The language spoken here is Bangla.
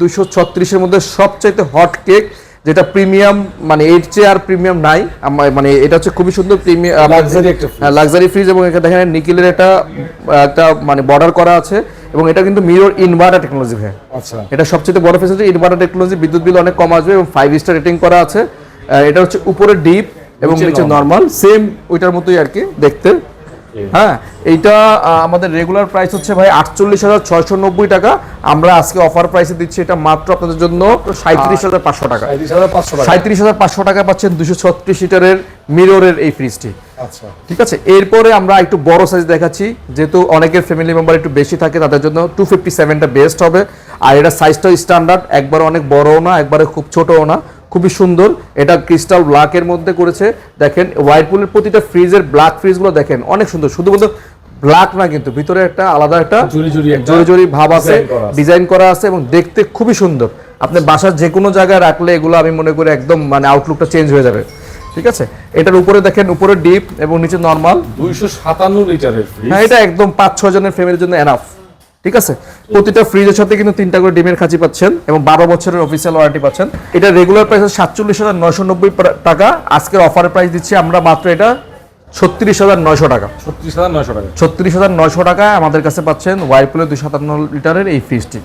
236 এর মধ্যে সবচাইতে হট কেক, যেটা প্রিমিয়াম, মানে এর চেয়ে আর প্রিমিয়াম নাই। মানে এটা হচ্ছে খুবই সুন্দর প্রিমিয়াম লাক্সারি ফ্রিজ, এবং এখানে দেখেন নিকেলের একটা মানে বর্ডার করা আছে, এবং এটা কিন্তু মিরর ইনভার্টার টেকনোলজি ভাই। আচ্ছা, এটা সবচেয়ে বড় ফেসিলিটি, ইনভার্টার টেকনোলজি, বিদ্যুৎ বিল অনেক কম আসবে এবং 5 স্টার রেটিং করা আছে। এটা হচ্ছে উপরে ডিপ এবং নিচে নরমাল, সেম ওইটার মতোই আর কি দেখতে। হ্যাঁ, এইটা আমাদের রেগুলার প্রাইস হচ্ছে ভাই 48,690 টাকা। আমরা আজকে অফার প্রাইসে দিচ্ছি এটা মাত্র আপনাদের জন্য 37,500 টাকা। 37,500 টাকা পাচ্ছেন 236 লিটারের মিররের এই ফ্রিজটি। আচ্ছা, ঠিক আছে। এরপরে আমরা একটু বড় সাইজ দেখাচ্ছি, যেহেতু অনেকের ফ্যামিলি মেম্বার একটু বেশি থাকে, তাদের জন্য 257টা বেস্ট হবে। আর এটা সাইজটাও স্ট্যান্ডার্ড, একবারে অনেক বড়ও না, একবারে খুব ছোটও না, খুবই সুন্দর। এটা ক্রিস্টাল ব্ল্যাকের মধ্যে করেছে। দেখেন ওয়াইরপুলের প্রতিটা ফ্রিজের ব্ল্যাক ফ্রিজগুলো দেখেন অনেক সুন্দর, শুধুমাত্র ব্ল্যাক না, কিন্তু ভিতরে একটা আলাদা একটা জুরি ভাব আছে, ডিজাইন করা আছে এবং দেখতে খুবই সুন্দর। আপনি বাসার যে কোনো জায়গায় রাখলে এগুলো আমি মনে করি একদম মানে আউটলুকটা চেঞ্জ হয়ে যাবে। ঠিক আছে। এটার উপরে দেখেন, উপরে ডিপ এবং নিচে নরমাল। 257 লিটারের ফ্রিজ। হ্যাঁ, এটা একদম 5-6 জনের ফ্যামিলির জন্য এনাফ। ঠিক আছে। প্রতিটা ফ্রিজের সাথে কিন্তু 3টা করে ডিমের খাঁচি পাচ্ছেন এবং 12 বছরের অফিসিয়াল ওয়ারেন্টি পাচ্ছেন। এটা রেগুলার প্রাইস 47,990 টাকা। আজকের অফারের প্রাইস দিচ্ছি আমরা মাত্র এটা 36,900 টাকা। 36,900 টাকা। 36,900 টাকায় আমাদের কাছে পাচ্ছেন ওয়াইরপুলের 257 লিটারের এই ফ্রিজটি।